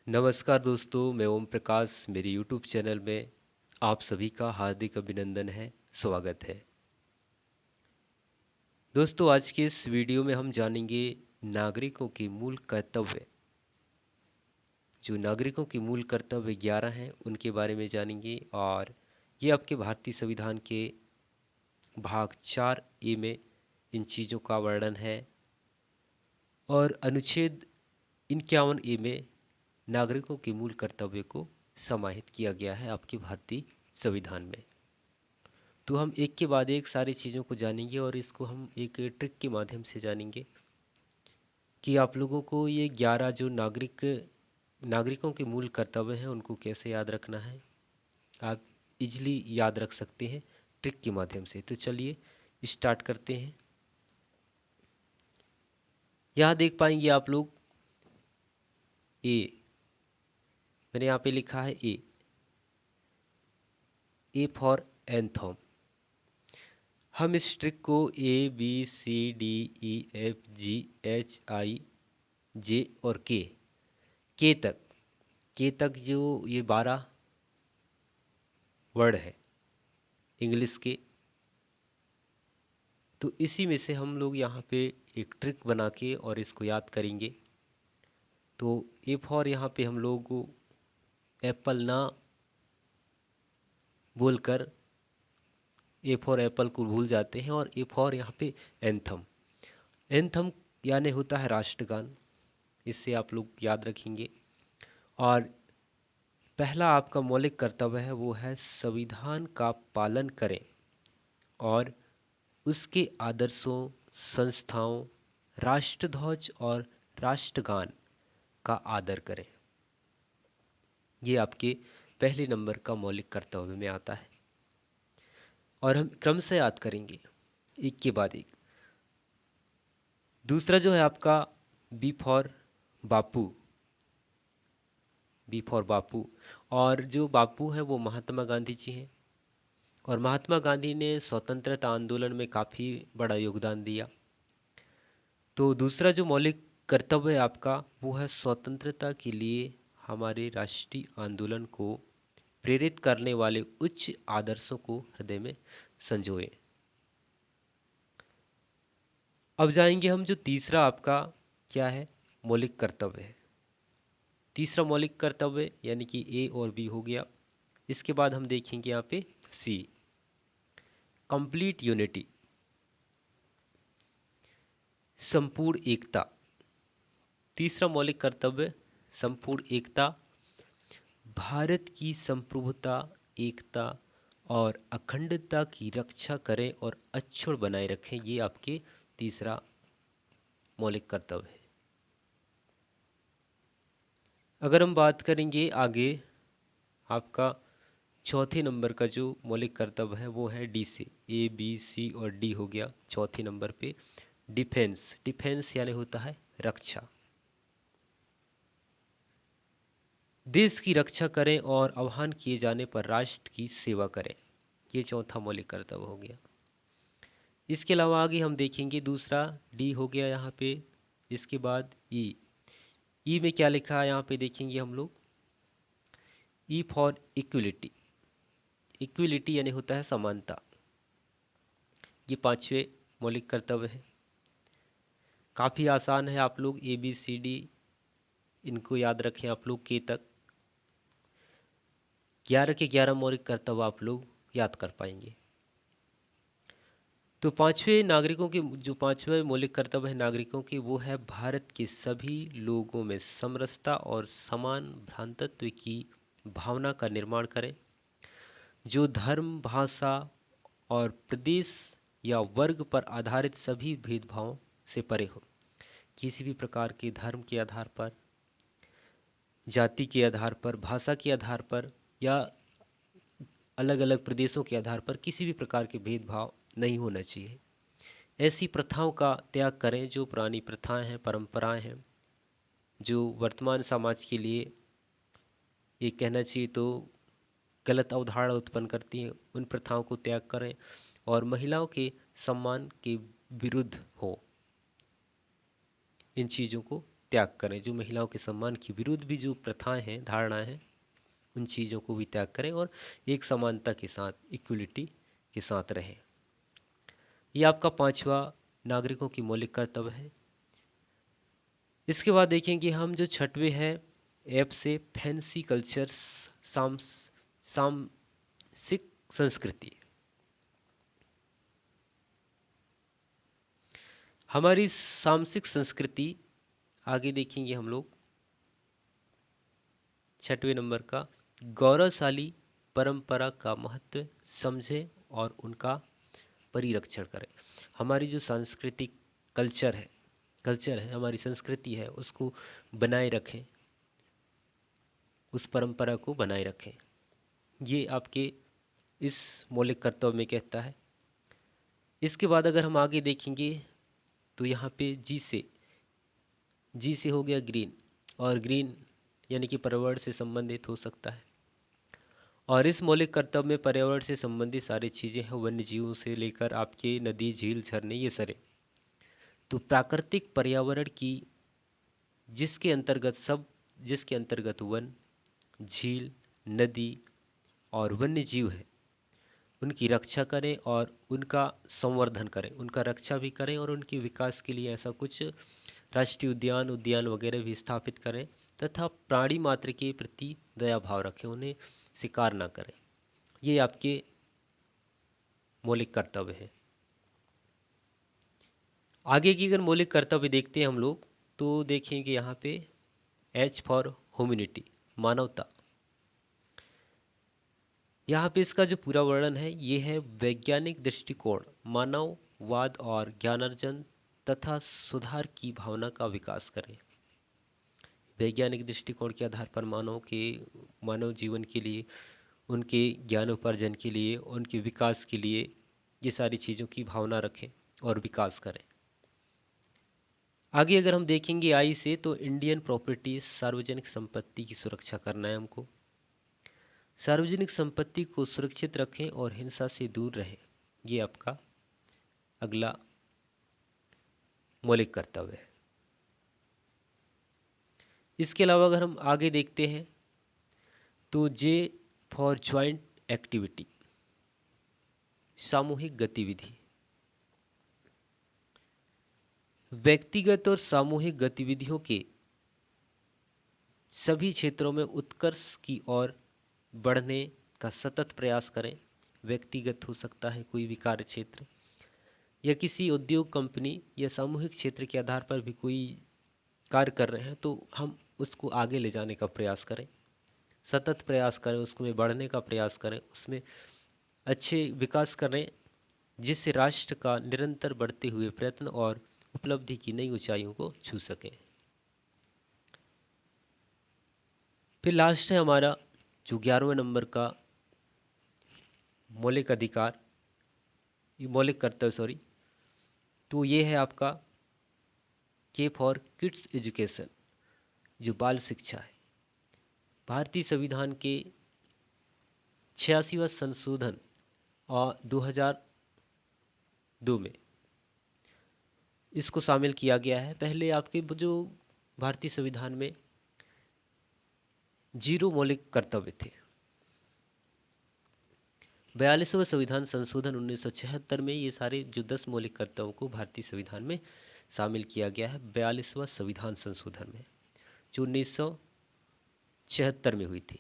नमस्कार दोस्तों, मैं ओम प्रकाश। मेरे यूट्यूब चैनल में आप सभी का हार्दिक अभिनंदन है, स्वागत है। दोस्तों, आज के इस वीडियो में हम जानेंगे नागरिकों के मूल कर्तव्य। जो नागरिकों के मूल कर्तव्य 11 हैं, उनके बारे में जानेंगे। और ये आपके भारतीय संविधान के भाग 4 ए में इन चीज़ों का वर्णन है। और अनुच्छेद 51 ए में नागरिकों के मूल कर्तव्य को समाहित किया गया है आपके भारतीय संविधान में। तो हम एक के बाद एक सारी चीज़ों को जानेंगे और इसको हम एक ट्रिक के माध्यम से जानेंगे कि आप लोगों को ये 11 जो नागरिकों के मूल कर्तव्य हैं उनको कैसे याद रखना है। आप इजली याद रख सकते हैं ट्रिक के माध्यम से। तो चलिए स्टार्ट करते हैं। यहाँ देख पाएंगे आप लोग ए, मैंने यहाँ पे लिखा है ए फॉर एंथम। हम इस ट्रिक को ABCDEFGHI J और के तक जो ये 12 वर्ड है इंग्लिश के, तो इसी में से हम लोग यहाँ पे एक ट्रिक बना के और इसको याद करेंगे। तो ए फॉर यहाँ पे हम लोग एप्पल ना बोलकर ए फॉर एप्पल को भूल जाते हैं और ए फॉर यहाँ पे एंथम। एंथम यानी होता है राष्ट्रगान, इससे आप लोग याद रखेंगे। और पहला आपका मौलिक कर्तव्य है वो है संविधान का पालन करें और उसके आदर्शों, संस्थाओं, राष्ट्रध्वज और राष्ट्रगान का आदर करें। ये आपके पहले नंबर का मौलिक कर्तव्य में आता है और हम क्रम से याद करेंगे एक के बाद एक। दूसरा जो है आपका B for Bapu. B for Bapu, और जो बापू है वो महात्मा गांधी जी हैं। और महात्मा गांधी ने स्वतंत्रता आंदोलन में काफ़ी बड़ा योगदान दिया। तो दूसरा जो मौलिक कर्तव्य है आपका वो है स्वतंत्रता के लिए हमारे राष्ट्रीय आंदोलन को प्रेरित करने वाले उच्च आदर्शों को हृदय में संजोए। अब जाएंगे हम जो तीसरा आपका क्या है मौलिक कर्तव्य है। तीसरा मौलिक कर्तव्य यानी कि ए और बी हो गया। इसके बाद हम देखेंगे यहाँ पे सी, कंप्लीट यूनिटी, संपूर्ण एकता। तीसरा मौलिक कर्तव्य संपूर्ण एकता, भारत की संप्रभुता, एकता और अखंडता की रक्षा करें और अक्षुण्ण बनाए रखें। ये आपके तीसरा मौलिक कर्तव्य है। अगर हम बात करेंगे आगे, आपका चौथे नंबर का जो मौलिक कर्तव्य है वो है डी से। ए बी सी और डी हो गया चौथे नंबर पे डिफेंस। डिफेंस यानी होता है रक्षा। देश की रक्षा करें और आह्वान किए जाने पर राष्ट्र की सेवा करें। ये चौथा मौलिक कर्तव्य हो गया। इसके अलावा आगे हम देखेंगे दूसरा डी हो गया यहाँ पे। इसके बाद ई में क्या लिखा है यहाँ पे देखेंगे हम लोग, ई फॉर इक्विलिटी। इक्विलिटी यानी होता है समानता। ये पांचवे मौलिक कर्तव्य है। काफ़ी आसान है, आप लोग ABCD इनको याद रखें आप लोग के तक। 11 के 11 मौलिक कर्तव्य आप लोग याद कर पाएंगे। तो जो पांचवें मौलिक कर्तव्य है नागरिकों के, वो है भारत के सभी लोगों में समरसता और समान भ्रातृत्व की भावना का निर्माण करें, जो धर्म, भाषा और प्रदेश या वर्ग पर आधारित सभी भेदभावों से परे हो। किसी भी प्रकार के धर्म के आधार पर, जाति के आधार पर, भाषा के आधार पर या अलग अलग प्रदेशों के आधार पर किसी भी प्रकार के भेदभाव नहीं होना चाहिए। ऐसी प्रथाओं का त्याग करें जो पुरानी प्रथाएं हैं, परंपराएं हैं, जो वर्तमान समाज के लिए ये कहना चाहिए तो गलत अवधारणा उत्पन्न करती हैं। उन प्रथाओं को त्याग करें और महिलाओं के सम्मान के विरुद्ध हो। इन चीज़ों को त्याग करें, जो महिलाओं के सम्मान के विरुद्ध भी जो प्रथाएं हैं, धारणाएं हैं, उन चीज़ों को भी त्याग करें और एक समानता के साथ, इक्वलिटी के साथ रहें। ये आपका पांचवा नागरिकों की मौलिक कर्तव्य है। इसके बाद देखेंगे हम जो छठवें है ऐप से फैंसी कल्चर, सामसिक संस्कृति। हमारी सामसिक संस्कृति आगे देखेंगे हम लोग छठवें नंबर का, गौरवशाली परंपरा का महत्व समझें और उनका परिरक्षण करें। हमारी जो सांस्कृतिक कल्चर है, हमारी संस्कृति है, उसको बनाए रखें, उस परंपरा को बनाए रखें। ये आपके इस मौलिक कर्तव्य में कहता है। इसके बाद अगर हम आगे देखेंगे तो यहाँ पे जी से हो गया ग्रीन, और ग्रीन यानी कि पर्यावरण से संबंधित हो सकता है। और इस मौलिक कर्तव्य में पर्यावरण से संबंधित सारी चीज़ें हैं, वन्य जीवों से लेकर आपके नदी, झील, झरने, ये सारे। तो प्राकृतिक पर्यावरण की जिसके अंतर्गत वन, झील, नदी और वन्य जीव है, उनकी रक्षा करें और उनका संवर्धन करें, उनका रक्षा भी करें और उनके विकास के लिए ऐसा कुछ राष्ट्रीय उद्यान वगैरह भी स्थापित करें, तथा प्राणी मात्र के प्रति दया भाव रखें, उन्हें शिकार ना करें। ये आपके मौलिक कर्तव्य है। आगे की अगर मौलिक कर्तव्य देखते हैं हम लोग, तो देखेंगे यहाँ पे एच फॉर ह्यूमैनिटी, मानवता। यहाँ पे इसका जो पूरा वर्णन है ये है, वैज्ञानिक दृष्टिकोण मानववाद और ज्ञानार्जन तथा सुधार की भावना का विकास करें। वैज्ञानिक दृष्टिकोण के आधार पर मानव जीवन के लिए, उनके ज्ञानोपार्जन के लिए, उनके विकास के लिए ये सारी चीज़ों की भावना रखें और विकास करें। आगे अगर हम देखेंगे आई से, तो इंडियन प्रॉपर्टी, सार्वजनिक संपत्ति की सुरक्षा करना है हमको। सार्वजनिक संपत्ति को सुरक्षित रखें और हिंसा से दूर रहें, ये आपका अगला मौलिक कर्तव्य है। इसके अलावा अगर हम आगे देखते हैं तो जे फॉर ज्वाइंट एक्टिविटी, सामूहिक गतिविधि। व्यक्तिगत और सामूहिक गतिविधियों के सभी क्षेत्रों में उत्कर्ष की ओर बढ़ने का सतत प्रयास करें। व्यक्तिगत हो सकता है कोई भी कार्य क्षेत्र, या किसी उद्योग, कंपनी या सामूहिक क्षेत्र के आधार पर भी कोई कार्य कर रहे हैं, तो हम उसको आगे ले जाने का प्रयास करें, सतत प्रयास करें, उसमें बढ़ने का प्रयास करें, उसमें अच्छे विकास करें, जिससे राष्ट्र का निरंतर बढ़ते हुए प्रयत्न और उपलब्धि की नई ऊंचाइयों को छू सके। फिर लास्ट है हमारा जो 11वें नंबर का मौलिक कर्तव्य, तो ये है आपका के फॉर किड्स एजुकेशन, जो बाल शिक्षा है। भारतीय संविधान के 86वां संशोधन और 2002 में इसको शामिल किया गया है। पहले आपके जो भारतीय संविधान में 0 मौलिक कर्तव्य थे। 42वां संविधान संशोधन 1976 में ये सारे जो 10 मौलिक कर्तव्यों को भारतीय संविधान में शामिल किया गया है। 42वां संविधान संशोधन में, जो 1976 में हुई थी,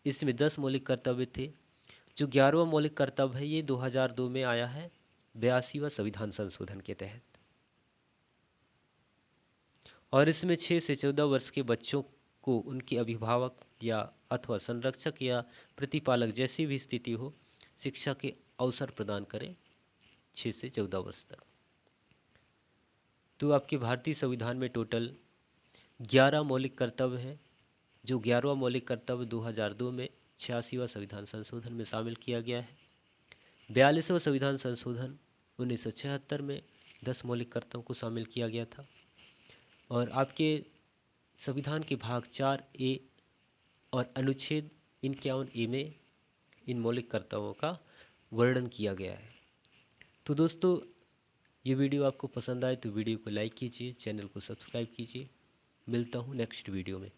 इसमें 10 मौलिक कर्तव्य थे। जो 11वां मौलिक कर्तव्य है ये 2002 में आया है 82वां संविधान संशोधन के तहत, और इसमें 6 से 14 वर्ष के बच्चों को उनके अभिभावक या अथवा संरक्षक या प्रतिपालक जैसी भी स्थिति हो, शिक्षा के अवसर प्रदान करें 6 से 14 वर्ष तक। तो आपके भारतीय संविधान में टोटल 11 मौलिक कर्तव्य हैं। जो 11वां मौलिक कर्तव्य 2002 में 86वां संविधान संशोधन में शामिल किया गया है। 42वां संविधान संशोधन 1976 में 10 मौलिक कर्तव्यों को शामिल किया गया था, और आपके संविधान के भाग 4A और अनुच्छेद 51A में इन मौलिक कर्तव्यों का वर्णन किया गया है। तो दोस्तों, ये वीडियो आपको पसंद आए तो वीडियो को लाइक कीजिए, चैनल को सब्सक्राइब कीजिए। मिलता हूँ नेक्स्ट वीडियो में।